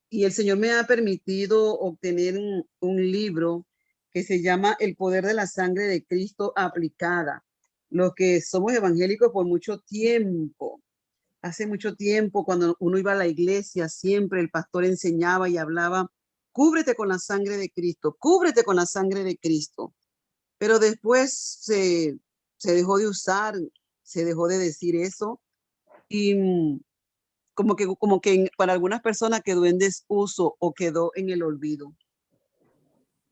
y el Señor me ha permitido obtener un libro que se llama El poder de la sangre de Cristo aplicada. Los que somos evangélicos por mucho tiempo, hace mucho tiempo, cuando uno iba a la iglesia, siempre el pastor enseñaba y hablaba, cúbrete con la sangre de Cristo, cúbrete con la sangre de Cristo. Pero después se dejó de usar, se dejó de decir eso y para algunas personas quedó en desuso o quedó en el olvido.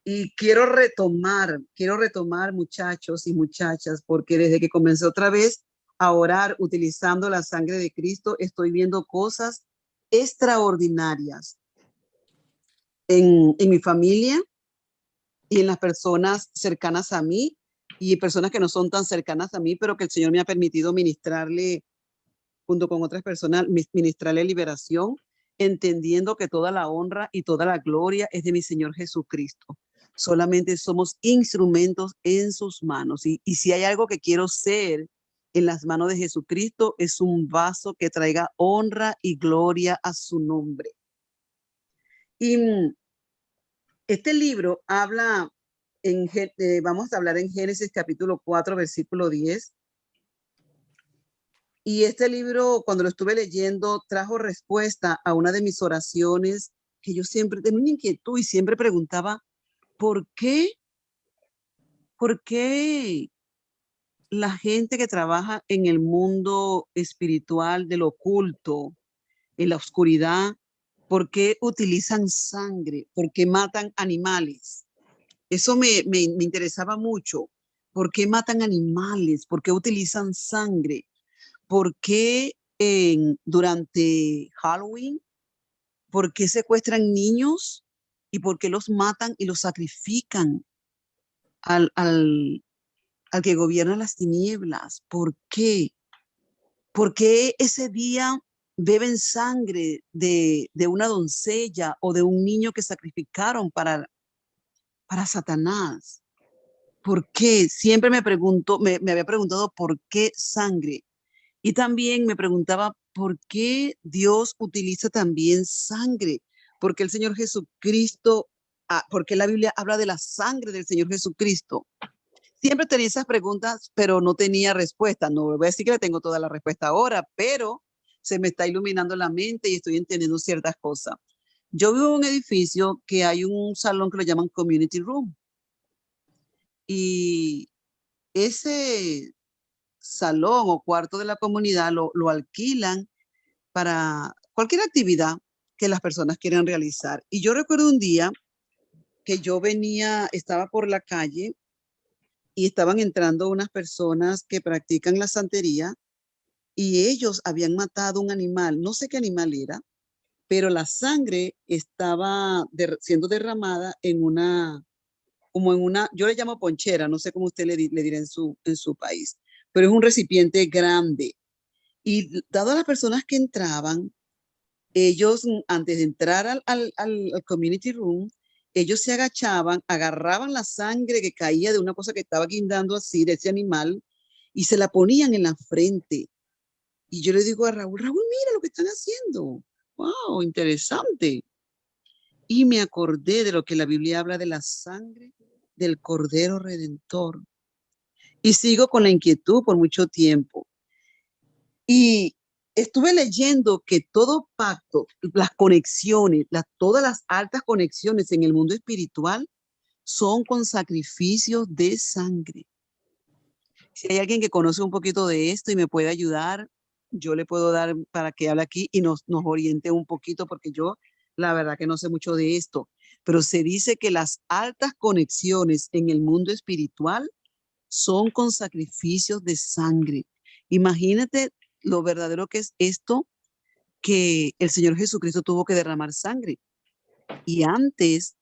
Y quiero retomar muchachos y muchachas, porque desde que comencé otra vez a orar utilizando la sangre de Cristo, estoy viendo cosas extraordinarias en mi familia y en las personas cercanas a mí y personas que no son tan cercanas a mí, pero que el Señor me ha permitido ministrarle junto con otras personas, ministrarle liberación, entendiendo que toda la honra y toda la gloria es de mi Señor Jesucristo. Solamente somos instrumentos en sus manos. Y si hay algo que quiero ser en las manos de Jesucristo, es un vaso que traiga honra y gloria a su nombre. Y este libro habla, vamos a hablar en Génesis capítulo 4, versículo 10. Y este libro, cuando lo estuve leyendo, trajo respuesta a una de mis oraciones que yo siempre tenía una inquietud y siempre preguntaba, ¿por qué? ¿Por qué la gente que trabaja en el mundo espiritual del oculto, en la oscuridad, por qué utilizan sangre? ¿Por qué matan animales? Eso me interesaba mucho. ¿Por qué matan animales? ¿Por qué utilizan sangre? ¿Por qué durante Halloween? ¿Por qué secuestran niños? ¿Y por qué los matan y los sacrifican al, al, al que gobierna las tinieblas? ¿Por qué? ¿Por qué ese día beben sangre de una doncella o de un niño que sacrificaron para Satanás? ¿Por qué? Siempre me había preguntado por qué sangre. Y también me preguntaba por qué Dios utiliza también sangre, porque el Señor Jesucristo, porque la Biblia habla de la sangre del Señor Jesucristo. Siempre tenía esas preguntas, pero no tenía respuesta. No voy a decir que le tengo toda la respuesta ahora, pero se me está iluminando la mente y estoy entendiendo ciertas cosas. Yo vivo en un edificio que hay un salón que lo llaman Community Room y ese salón o cuarto de la comunidad lo alquilan para cualquier actividad que las personas quieran realizar. Y yo recuerdo un día que estaba por la calle y estaban entrando unas personas que practican la santería y ellos habían matado un animal, no sé qué animal era, pero la sangre estaba siendo derramada como en una, yo le llamo ponchera, no sé cómo usted le dirá en su país, pero es un recipiente grande. Y dado a las personas que entraban, ellos, antes de entrar al community room, ellos se agachaban, agarraban la sangre que caía de una cosa que estaba guindando así, de ese animal, y se la ponían en la frente. Y yo le digo a Raúl, Raúl, mira lo que están haciendo. Wow, interesante. Y me acordé de lo que la Biblia habla de la sangre del Cordero Redentor. Y sigo con la inquietud por mucho tiempo. Y estuve leyendo que todo pacto, las conexiones, todas las altas conexiones en el mundo espiritual son con sacrificios de sangre. Si hay alguien que conoce un poquito de esto y me puede ayudar, yo le puedo dar para que hable aquí y nos oriente un poquito, porque yo la verdad que no sé mucho de esto, pero se dice que las altas conexiones en el mundo espiritual son con sacrificios de sangre. Imagínate lo verdadero que es esto, que el Señor Jesucristo tuvo que derramar sangre. Y antes,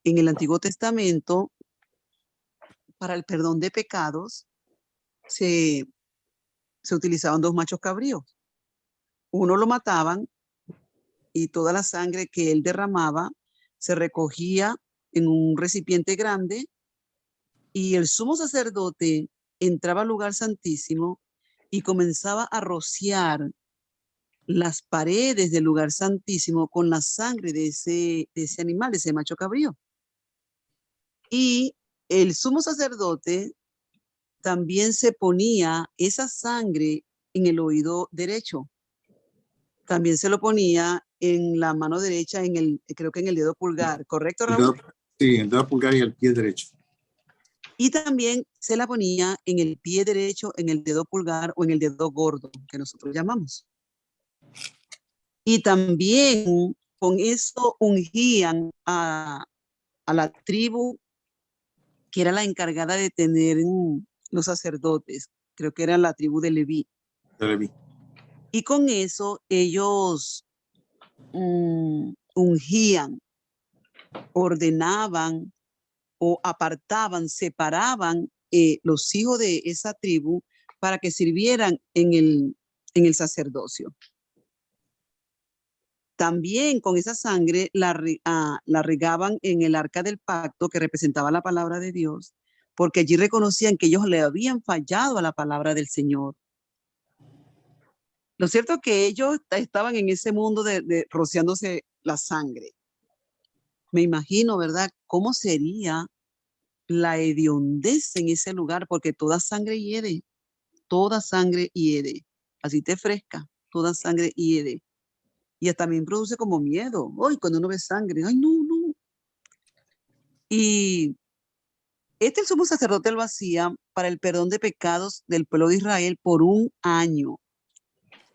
en el Antiguo Testamento, para el perdón de pecados, se, se utilizaban dos machos cabríos. Uno lo mataban y toda la sangre que él derramaba se recogía en un recipiente grande y el sumo sacerdote entraba al lugar santísimo y comenzaba a rociar las paredes del lugar santísimo con la sangre de ese animal, de ese macho cabrío. Y el sumo sacerdote también se ponía esa sangre en el oído derecho. También se lo ponía en la mano derecha, creo que en el dedo pulgar, ¿correcto, Raúl? Sí, el dedo pulgar y el pie derecho. Y también se la ponía en el pie derecho, en el dedo pulgar o en el dedo gordo, que nosotros llamamos. Y también con eso ungían a la tribu que era la encargada de tener los sacerdotes. Creo que era la tribu de Leví. De Leví. Y con eso ellos ungían, ordenaban o apartaban, separaban los hijos de esa tribu para que sirvieran en el sacerdocio. También con esa sangre la regaban en el arca del pacto que representaba la palabra de Dios, porque allí reconocían que ellos le habían fallado a la palabra del Señor. Lo cierto es que ellos estaban en ese mundo de rociándose la sangre. Me imagino, ¿verdad? ¿Cómo sería la hediondez en ese lugar? Porque toda sangre hiede, toda sangre hiede. Así te fresca, toda sangre hiede. Y también produce como miedo. Ay, cuando uno ve sangre, ay, no, no. Y el sumo sacerdote lo hacía para el perdón de pecados del pueblo de Israel por 1 año.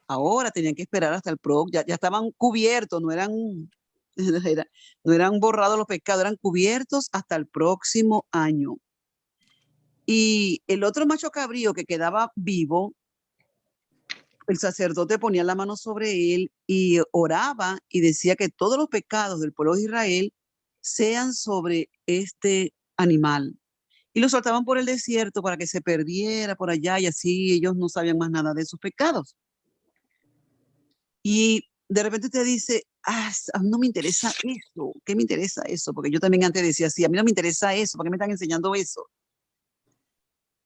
Ahora tenían que esperar hasta el próximo, ya estaban cubiertos, no eran borrados los pecados, eran cubiertos hasta el próximo año. Y el otro macho cabrío que quedaba vivo, el sacerdote ponía la mano sobre él y oraba y decía que todos los pecados del pueblo de Israel sean sobre este animal. Y lo soltaban por el desierto para que se perdiera por allá y así ellos no sabían más nada de sus pecados. Y de repente te dice, a mí no me interesa eso. ¿Qué me interesa eso? Porque yo también antes decía así, a mí no me interesa eso, ¿por qué me están enseñando eso?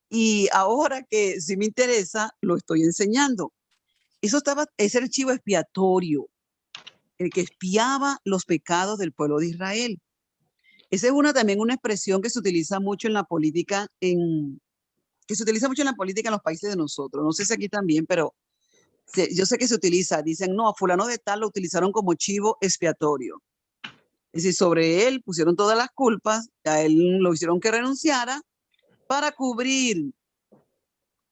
Y ahora que sí me interesa, lo estoy enseñando. Ese era el chivo expiatorio, el que expiaba los pecados del pueblo de Israel. Esa es también una expresión que se utiliza mucho en la política, en los países de nosotros. No sé si aquí también, pero yo sé que se utiliza. Dicen, no, a fulano de tal lo utilizaron como chivo expiatorio. Es decir, sobre él pusieron todas las culpas, a él lo hicieron que renunciara para cubrir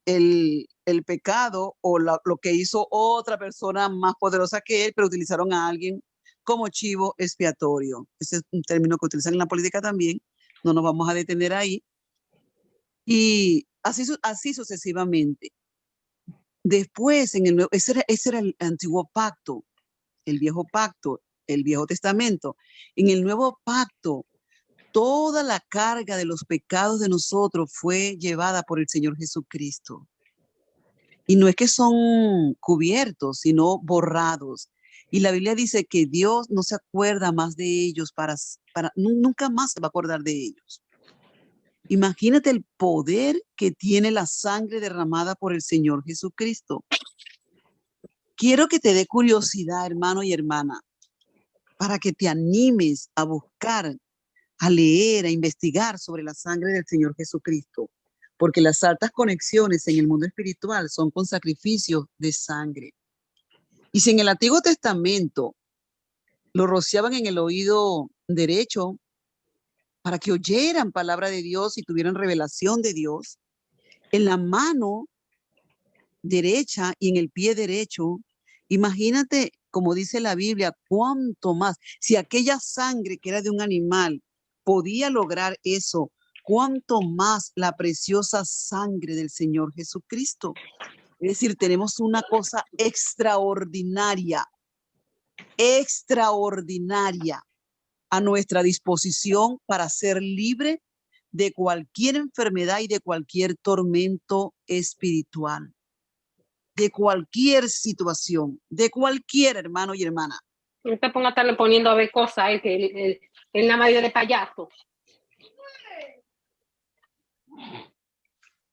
el pecado o lo que hizo otra persona más poderosa que él, pero utilizaron a alguien como chivo expiatorio. Ese es un término que utilizan en la política también. No nos vamos a detener ahí. Y así sucesivamente. Después, ese era el antiguo pacto, el viejo pacto, el viejo testamento. En el nuevo pacto, toda la carga de los pecados de nosotros fue llevada por el Señor Jesucristo. Y no es que son cubiertos, sino borrados. Y la Biblia dice que Dios no se acuerda más de ellos nunca más se va a acordar de ellos. Imagínate el poder que tiene la sangre derramada por el Señor Jesucristo. Quiero que te dé curiosidad, hermano y hermana, para que te animes a buscar, a leer, a investigar sobre la sangre del Señor Jesucristo, porque las altas conexiones en el mundo espiritual son con sacrificios de sangre. Y si en el Antiguo Testamento lo rociaban en el oído derecho para que oyeran palabra de Dios y tuvieran revelación de Dios, en la mano derecha y en el pie derecho, imagínate, como dice la Biblia, cuánto más, si aquella sangre que era de un animal podía lograr eso, cuánto más la preciosa sangre del Señor Jesucristo. Es decir, tenemos una cosa extraordinaria a nuestra disposición para ser libre de cualquier enfermedad y de cualquier tormento espiritual, de cualquier situación, de cualquier hermano y hermana. No te pongas a estarle poniendo a ver cosas, que él nada más de payaso.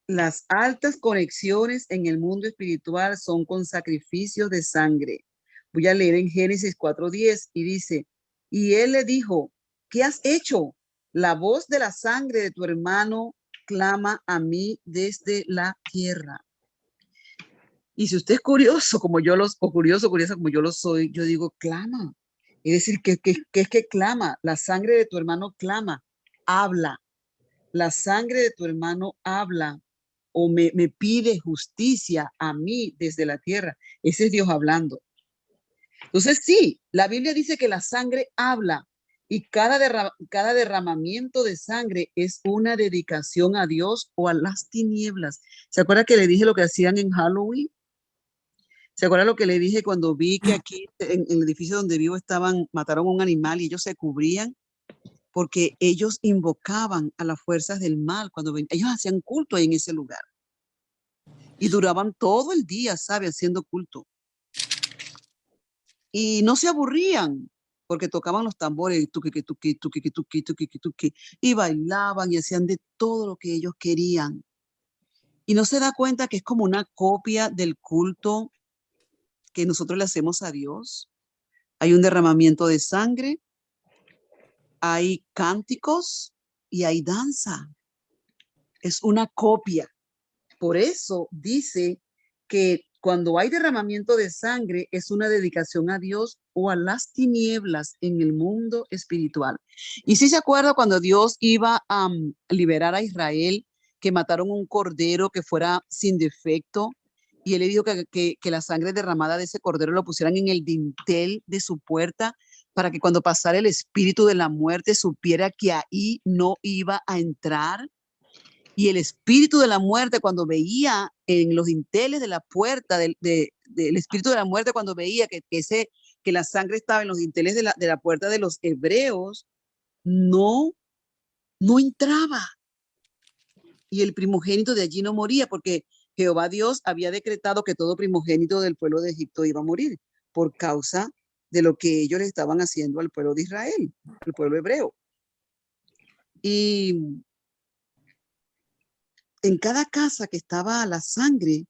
Las altas conexiones en el mundo espiritual son con sacrificios de sangre. Voy a leer en Génesis 4:10 y dice, y él le dijo, ¿qué has hecho? La voz de la sangre de tu hermano clama a mí desde la tierra. Y si usted es curioso, o curiosa como yo lo soy, yo digo, clama. Es decir, ¿qué es que clama? La sangre de tu hermano clama, habla. La sangre de tu hermano habla o me pide justicia a mí desde la tierra. Ese es Dios hablando. Entonces, sí, la Biblia dice que la sangre habla y cada derramamiento de sangre es una dedicación a Dios o a las tinieblas. ¿Se acuerda que le dije lo que hacían en Halloween? ¿Se acuerda lo que le dije cuando vi que aquí en el edificio donde vivo mataron a un animal y ellos se cubrían? Porque ellos invocaban a las fuerzas del mal ellos hacían culto ahí en ese lugar y duraban todo el día, ¿sabe? Haciendo culto. Y no se aburrían porque tocaban los tambores, tuqui, tuqui, tuqui, tuqui, tuqui, tuqui, y bailaban y hacían de todo lo que ellos querían. Y no se da cuenta que es como una copia del culto que nosotros le hacemos a Dios. Hay un derramamiento de sangre, hay cánticos y hay danza. Es una copia. Por eso dice que cuando hay derramamiento de sangre es una dedicación a Dios o a las tinieblas en el mundo espiritual. Y si se acuerda cuando Dios iba a liberar a Israel, que mataron un cordero que fuera sin defecto, y él le dijo que la sangre derramada de ese cordero lo pusieran en el dintel de su puerta para que cuando pasara el espíritu de la muerte supiera que ahí no iba a entrar. Y el espíritu de la muerte, cuando veía en los dinteles de la puerta, del espíritu de la muerte, cuando veía que la sangre estaba en los dinteles de la puerta de los hebreos, no entraba. Y el primogénito de allí no moría, porque Jehová Dios había decretado que todo primogénito del pueblo de Egipto iba a morir por causa de lo que ellos le estaban haciendo al pueblo de Israel, al pueblo hebreo. Y en cada casa que estaba la sangre,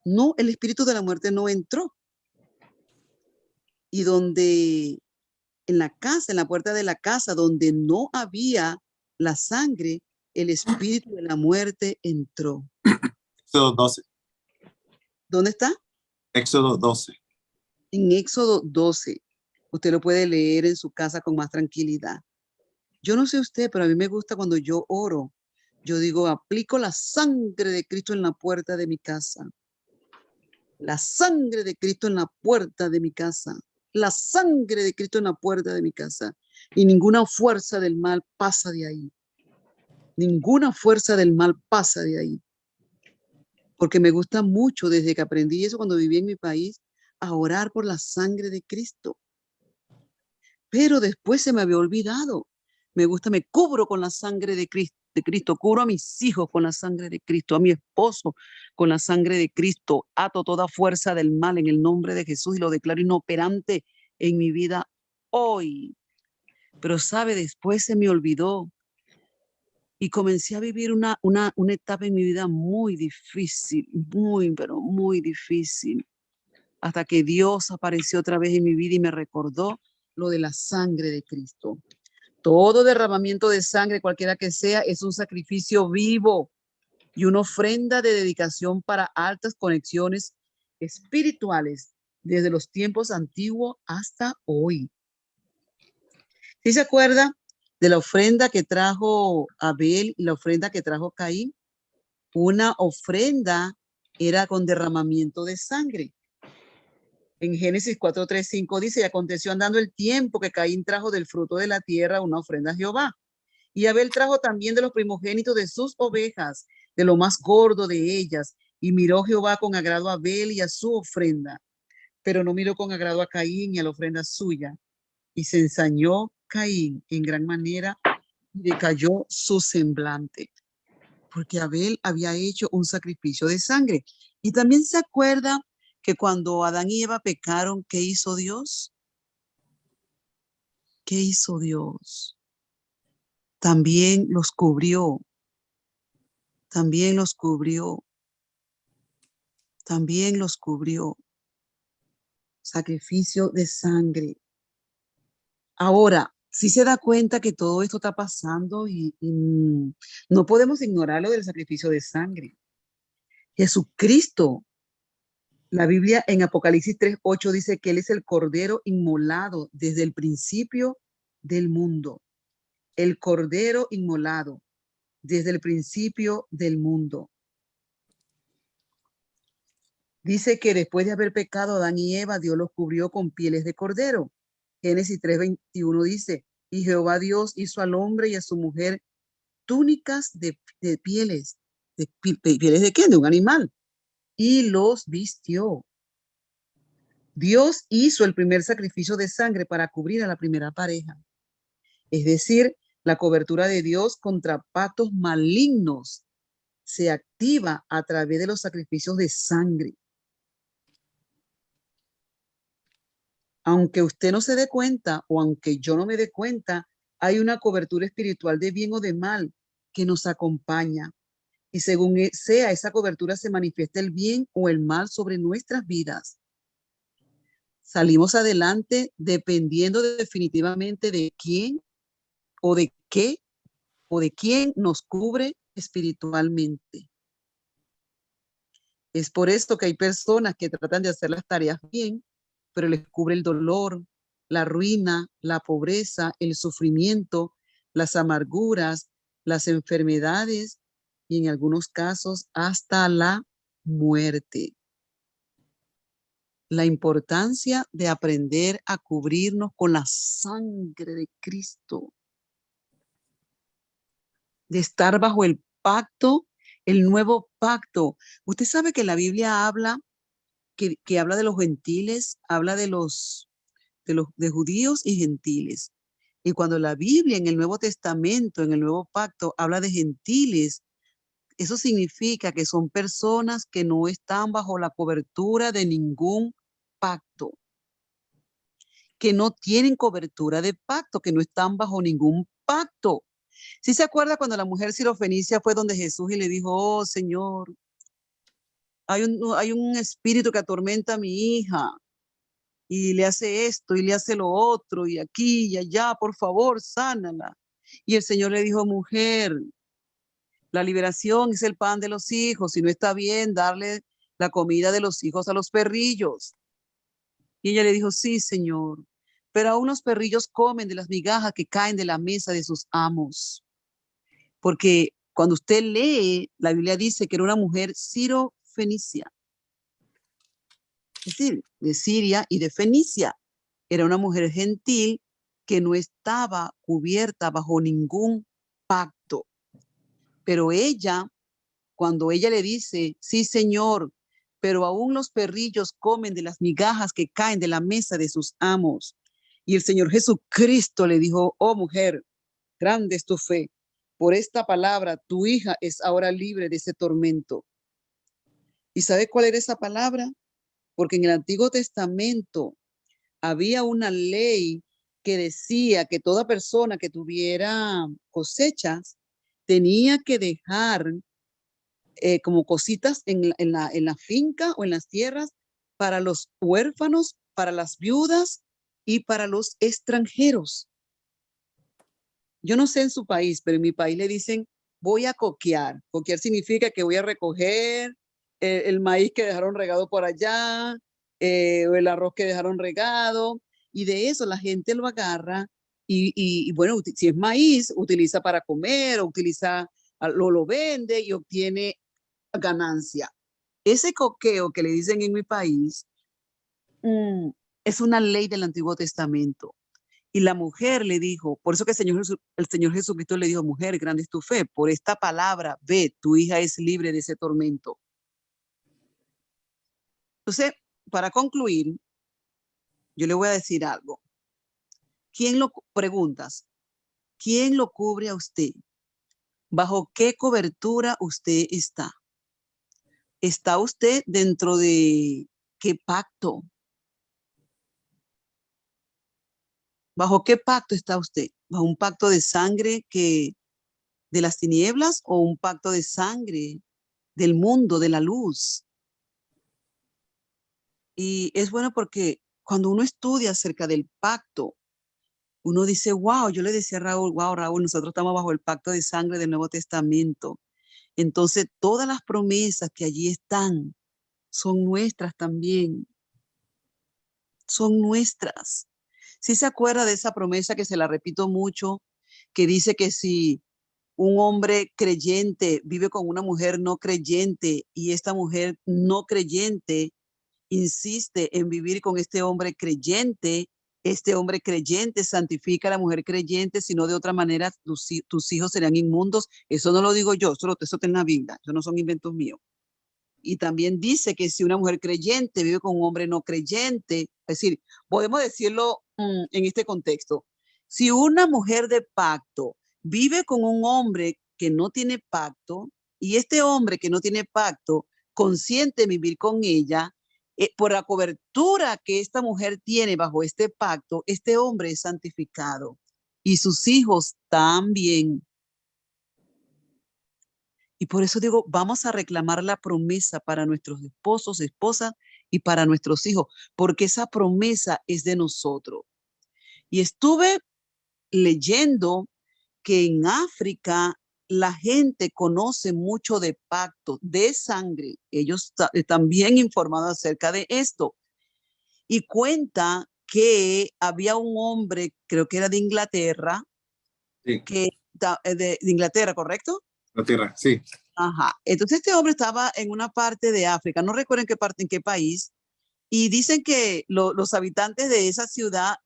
no, el espíritu de la muerte no entró. Y donde en la casa, en la puerta de la casa, donde no había la sangre, el espíritu de la muerte entró. Éxodo 12. ¿Dónde está? Éxodo 12. En Éxodo 12. Usted lo puede leer en su casa con más tranquilidad. Yo no sé usted, pero a mí me gusta cuando yo oro. Yo digo, aplico la sangre de Cristo en la puerta de mi casa. La sangre de Cristo en la puerta de mi casa. La sangre de Cristo en la puerta de mi casa. Y ninguna fuerza del mal pasa de ahí. Ninguna fuerza del mal pasa de ahí. Porque me gusta mucho desde que aprendí eso cuando viví en mi país, a orar por la sangre de Cristo. Pero después se me había olvidado. Me gusta, me cubro con la sangre de Cristo, cubro a mis hijos con la sangre de Cristo, a mi esposo con la sangre de Cristo, ato toda fuerza del mal en el nombre de Jesús y lo declaro inoperante en mi vida hoy. Pero sabe, después se me olvidó y comencé a vivir una etapa en mi vida muy difícil, pero muy difícil, hasta que Dios apareció otra vez en mi vida y me recordó lo de la sangre de Cristo. Todo derramamiento de sangre, cualquiera que sea, es un sacrificio vivo y una ofrenda de dedicación para altas conexiones espirituales desde los tiempos antiguos hasta hoy. ¿Sí se acuerda de la ofrenda que trajo Abel y la ofrenda que trajo Caín? Una ofrenda era con derramamiento de sangre. En Génesis 4, 3, 5 dice, y aconteció andando el tiempo que Caín trajo del fruto de la tierra una ofrenda a Jehová. Y Abel trajo también de los primogénitos de sus ovejas, de lo más gordo de ellas. Y miró Jehová con agrado a Abel y a su ofrenda, pero no miró con agrado a Caín y a la ofrenda suya. Y se ensañó Caín en gran manera y decayó su semblante, porque Abel había hecho un sacrificio de sangre. Y también se acuerda que cuando Adán y Eva pecaron, ¿qué hizo Dios? ¿Qué hizo Dios? También los cubrió, también los cubrió, también los cubrió. sacrificio de sangre. Ahora, sí se da cuenta que todo esto está pasando y no podemos ignorar lo del sacrificio de sangre. Jesucristo, la Biblia en Apocalipsis 3:8 dice que Él es el Cordero inmolado desde el principio del mundo. El Cordero inmolado desde el principio del mundo. Dice que después de haber pecado Adán y Eva, Dios los cubrió con pieles de cordero. Génesis 3:21 dice, y Jehová Dios hizo al hombre y a su mujer túnicas de pieles. ¿Pieles de qué? De un animal. Y los vistió. Dios hizo el primer sacrificio de sangre para cubrir a la primera pareja. Es decir, la cobertura de Dios contra pactos malignos se activa a través de los sacrificios de sangre. Aunque usted no se dé cuenta o aunque yo no me dé cuenta, hay una cobertura espiritual de bien o de mal que nos acompaña. Y según sea esa cobertura se manifiesta el bien o el mal sobre nuestras vidas. Salimos adelante dependiendo definitivamente de quién o de qué o de quién nos cubre espiritualmente. Es por esto que hay personas que tratan de hacer las tareas bien, pero les cubre el dolor, la ruina, la pobreza, el sufrimiento, las amarguras, las enfermedades y en algunos casos hasta la muerte. La importancia de aprender a cubrirnos con la sangre de Cristo, de estar bajo el pacto, el nuevo pacto. Usted sabe que la Biblia habla que habla de los gentiles, habla de judíos y gentiles. Y cuando la Biblia en el Nuevo Testamento, en el Nuevo Pacto, habla de gentiles, eso significa que son personas que no están bajo la cobertura de ningún pacto, que no tienen cobertura de pacto, que no están bajo ningún pacto. ¿Sí se acuerda cuando la mujer sirofenicia fue donde Jesús y le dijo, oh Señor, hay un espíritu que atormenta a mi hija y le hace esto y le hace lo otro y aquí y allá, por favor, sánala? Y el Señor le dijo, mujer, la liberación es el pan de los hijos y no está bien darle la comida de los hijos a los perrillos. Y ella le dijo, sí, Señor, pero aún los perrillos comen de las migajas que caen de la mesa de sus amos. Porque cuando usted lee, la Biblia dice que era una mujer sirofenicia, es decir, de Siria y de Fenicia. Era una mujer gentil que no estaba cubierta bajo ningún pacto. Pero ella, cuando ella le dice, sí, Señor, pero aún los perrillos comen de las migajas que caen de la mesa de sus amos. Y el Señor Jesucristo le dijo, oh mujer, grande es tu fe. Por esta palabra, tu hija es ahora libre de ese tormento. ¿Y sabe cuál era esa palabra? Porque en el Antiguo Testamento había una ley que decía que toda persona que tuviera cosechas tenía que dejar como cositas en la finca o en las tierras para los huérfanos, para las viudas y para los extranjeros. Yo no sé en su país, pero en mi país le dicen voy a coquear. Coquear significa que voy a recoger el maíz que dejaron regado por allá, o el arroz que dejaron regado, y de eso la gente lo agarra y bueno, si es maíz, utiliza para comer, o utiliza, lo vende y obtiene ganancia. Ese coqueo que le dicen en mi país es una ley del Antiguo Testamento. Y la mujer le dijo, por eso que el Señor Jesucristo le dijo, mujer, grande es tu fe, por esta palabra, ve, tu hija es libre de ese tormento. Entonces, para concluir, yo le voy a decir algo. Preguntas, ¿quién lo cubre a usted? ¿Bajo qué cobertura usted está? ¿Está usted dentro de qué pacto? ¿Bajo qué pacto está usted? ¿Bajo un pacto de sangre de las tinieblas o un pacto de sangre del mundo, de la luz? Y es bueno porque Cuando uno estudia acerca del pacto, uno dice, wow, yo le decía a Raúl, wow, Raúl, nosotros estamos bajo el pacto de sangre del Nuevo Testamento. Entonces, todas las promesas que allí están son nuestras también. Son nuestras. ¿Sí se acuerda de esa promesa que se la repito mucho, que dice que si un hombre creyente vive con una mujer no creyente y esta mujer no creyente insiste en vivir con este hombre creyente santifica a la mujer creyente, sino de otra manera tus hijos serán inmundos? Eso no lo digo yo, eso está en la Biblia, eso no son inventos míos. Y también dice que si una mujer creyente vive con un hombre no creyente, es decir, podemos decirlo en este contexto, si una mujer de pacto vive con un hombre que no tiene pacto y este hombre que no tiene pacto consiente vivir con ella, por la cobertura que esta mujer tiene bajo este pacto, este hombre es santificado y sus hijos también. Y por eso digo, vamos a reclamar la promesa para nuestros esposos, esposas y para nuestros hijos, porque esa promesa es de nosotros. Y estuve leyendo que en África la gente conoce mucho de pacto, de sangre. Ellos están bien informados acerca de esto. Y cuenta que había un hombre, creo que era de Inglaterra, Sí. de Inglaterra, ¿correcto? Inglaterra, sí. Ajá. Entonces este hombre estaba en una parte de África, no recuerdo en qué parte, en qué país, y dicen que los habitantes de esa ciudad,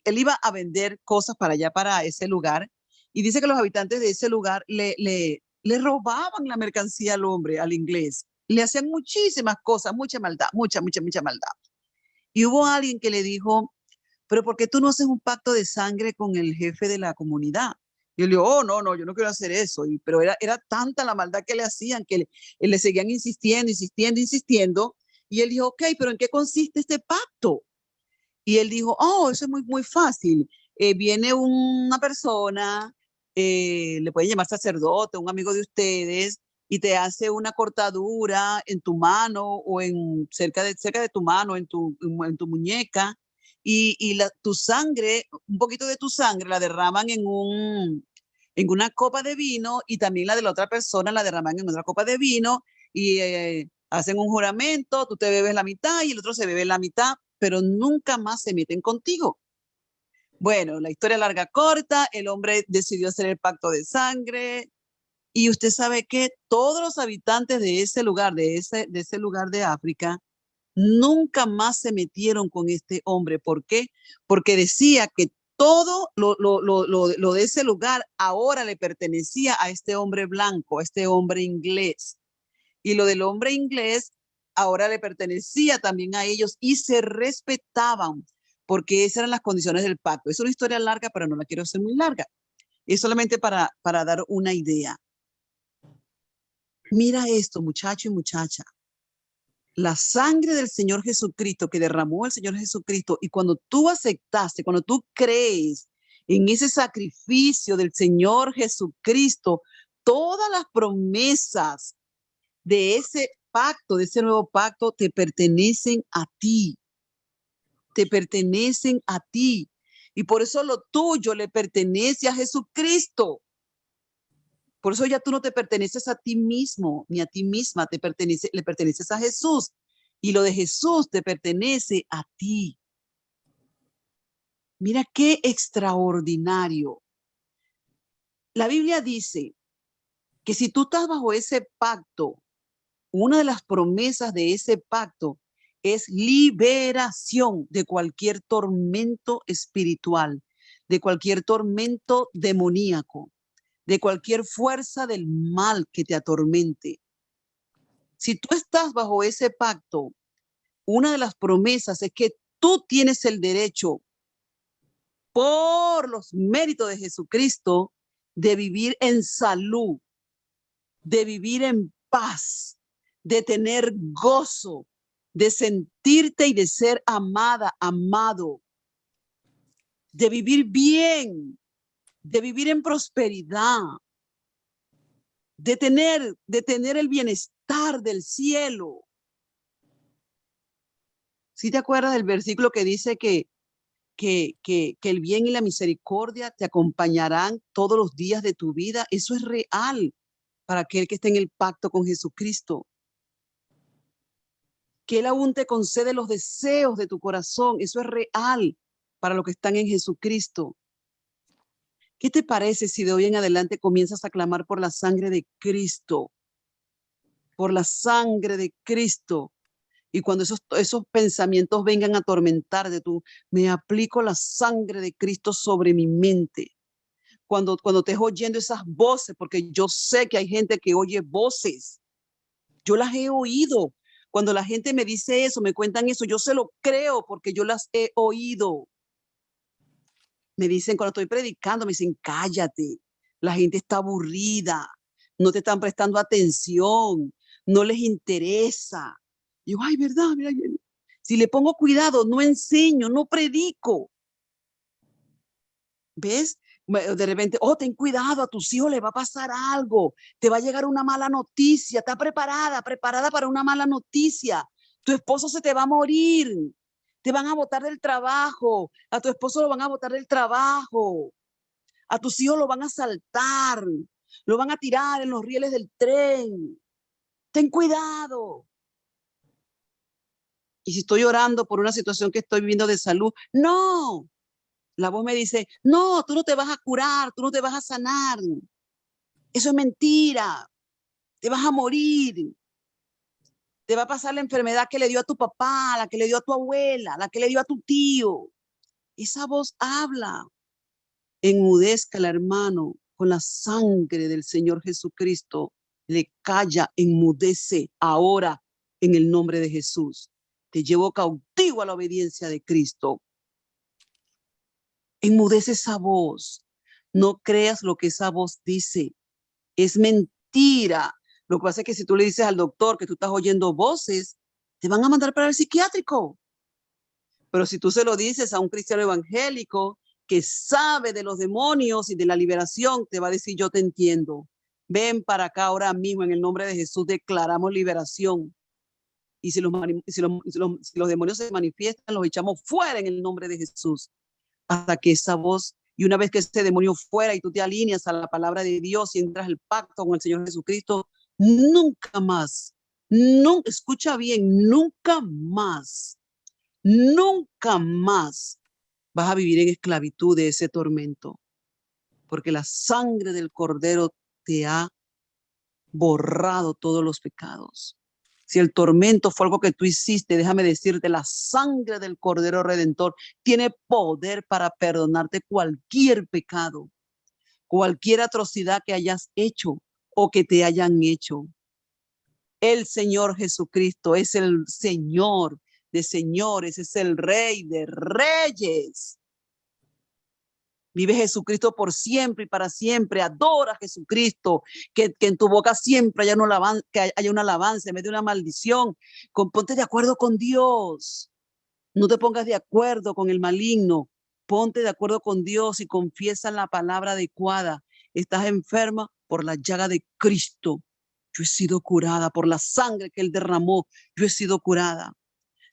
él iba a vender cosas para allá, para ese lugar, y dice que los habitantes de ese lugar le robaban la mercancía al hombre, al inglés. Le hacían muchísimas cosas, mucha maldad, mucha maldad. Y hubo alguien que le dijo, pero ¿por qué tú no haces un pacto de sangre con el jefe de la comunidad? Y él dijo, oh, no, yo no quiero hacer eso. Pero era tanta la maldad que le hacían que le seguían insistiendo. Y él dijo, ok, pero ¿en qué consiste este pacto? Y él dijo, oh, eso es muy fácil. Viene una persona, le pueden llamar sacerdote, un amigo de ustedes, y te hace una cortadura en tu mano o cerca de tu mano, en tu muñeca, y tu sangre, un poquito de tu sangre la derraman en una copa de vino y también la de la otra persona la derraman en otra copa de vino y hacen un juramento, tú te bebes la mitad y el otro se bebe la mitad, pero nunca más se meten contigo. Bueno, la historia larga corta, el hombre decidió hacer el pacto de sangre y usted sabe que todos los habitantes de ese lugar, de ese lugar de África, nunca más se metieron con este hombre. ¿Por qué? Porque decía que todo lo de ese lugar ahora le pertenecía a este hombre blanco, a este hombre inglés. Y lo del hombre inglés ahora le pertenecía también a ellos y se respetaban porque esas eran las condiciones del pacto. Es una historia larga, pero no la quiero hacer muy larga. Es solamente para dar una idea. Mira esto, muchacho y muchacha. La sangre del Señor Jesucristo que derramó el Señor Jesucristo, y cuando tú aceptaste, cuando tú crees en ese sacrificio del Señor Jesucristo, todas las promesas de ese pacto, de ese nuevo pacto, te pertenecen a ti. Te pertenecen a ti. Y por eso lo tuyo le pertenece a Jesucristo. Por eso ya tú no te perteneces a ti mismo, ni a ti misma, le perteneces a Jesús. Y lo de Jesús te pertenece a ti. Mira qué extraordinario. La Biblia dice que si tú estás bajo ese pacto, una de las promesas de ese pacto es liberación de cualquier tormento espiritual, de cualquier tormento demoníaco, de cualquier fuerza del mal que te atormente. Si tú estás bajo ese pacto, una de las promesas es que tú tienes el derecho, por los méritos de Jesucristo, de vivir en salud, de vivir en paz, de tener gozo, de sentirte y de ser amada, amado, de vivir bien, de vivir en prosperidad, de tener el bienestar del cielo. ¿Sí te acuerdas del versículo que dice que el bien y la misericordia te acompañarán todos los días de tu vida? Eso es real para aquel que esté en el pacto con Jesucristo. Que Él aún te concede los deseos de tu corazón. Eso es real para los que están en Jesucristo. ¿Qué te parece si de hoy en adelante comienzas a clamar por la sangre de Cristo? Por la sangre de Cristo. Y cuando esos pensamientos vengan a atormentarte, tú, me aplico la sangre de Cristo sobre mi mente. Cuando estés oyendo esas voces, porque yo sé que hay gente que oye voces, yo las he oído. Cuando la gente me dice eso, me cuentan eso, yo se lo creo porque yo las he oído. Me dicen cuando estoy predicando, me dicen, cállate, la gente está aburrida, no te están prestando atención, no les interesa. Y yo, ay, verdad, mira, si le pongo cuidado, no enseño, no predico. ¿Ves? De repente, oh, ten cuidado, a tus hijos les va a pasar algo, te va a llegar una mala noticia, está preparada para una mala noticia. Tu esposo se te va a morir, te van a botar del trabajo, a tu esposo lo van a botar del trabajo, a tus hijos lo van a asaltar, lo van a tirar en los rieles del tren. Ten cuidado. Y si estoy orando por una situación que estoy viviendo de salud, no. La voz me dice, no, tú no te vas a curar, tú no te vas a sanar. Eso es mentira. Te vas a morir. Te va a pasar la enfermedad que le dio a tu papá, la que le dio a tu abuela, la que le dio a tu tío. Esa voz habla. Enmudézcala, hermano, con la sangre del Señor Jesucristo. Le calla, enmudece ahora en el nombre de Jesús. Te llevo cautivo a la obediencia de Cristo. Enmudece esa voz. No creas lo que esa voz dice. Es mentira. Lo que pasa es que si tú le dices al doctor que tú estás oyendo voces, te van a mandar para el psiquiátrico. Pero si tú se lo dices a un cristiano evangélico que sabe de los demonios y de la liberación, te va a decir, yo te entiendo. Ven para acá ahora mismo, en el nombre de Jesús, declaramos liberación. Y si los demonios se manifiestan, los echamos fuera en el nombre de Jesús. Hasta que esa voz, y una vez que ese demonio fuera y tú te alineas a la palabra de Dios y entras al pacto con el Señor Jesucristo, nunca más, nunca, escucha bien, nunca más vas a vivir en esclavitud de ese tormento, porque la sangre del Cordero te ha borrado todos los pecados. Si el tormento fue algo que tú hiciste, déjame decirte, la sangre del Cordero Redentor tiene poder para perdonarte cualquier pecado, cualquier atrocidad que hayas hecho o que te hayan hecho. El Señor Jesucristo es el Señor de señores, es el Rey de reyes. Vive Jesucristo por siempre y para siempre. Adora a Jesucristo. Que en tu boca siempre haya una alabanza en vez de una maldición. Ponte de acuerdo con Dios. No te pongas de acuerdo con el maligno. Ponte de acuerdo con Dios y confiesa la palabra adecuada. Estás enferma por la llaga de Cristo. Yo he sido curada por la sangre que Él derramó. Yo he sido curada.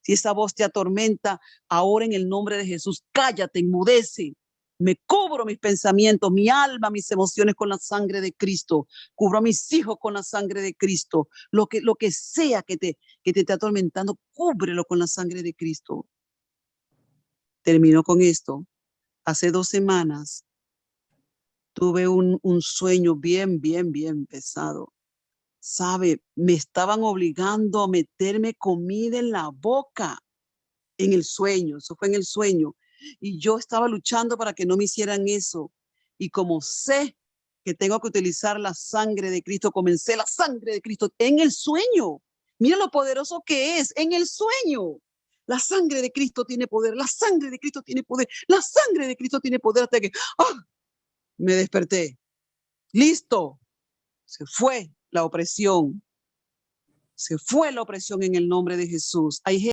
Si esa voz te atormenta, ahora en el nombre de Jesús, cállate, enmudece. Me cubro mis pensamientos, mi alma, mis emociones con la sangre de Cristo. Cubro a mis hijos con la sangre de Cristo. Lo que sea que te esté atormentando, cúbrelo con la sangre de Cristo. Termino con esto. Hace 2 semanas tuve un sueño bien pesado. ¿Sabe? Me estaban obligando a meterme comida en la boca en el sueño. Eso fue en el sueño. Y yo estaba luchando para que no me hicieran eso. Y como sé que tengo que utilizar la sangre de Cristo, comencé la sangre de Cristo en el sueño. Mira lo poderoso que es en el sueño. La sangre de Cristo tiene poder, la sangre de Cristo tiene poder, la sangre de Cristo tiene poder hasta que me desperté. Listo. Se fue la opresión. Se fue la opresión en el nombre de Jesús. Hay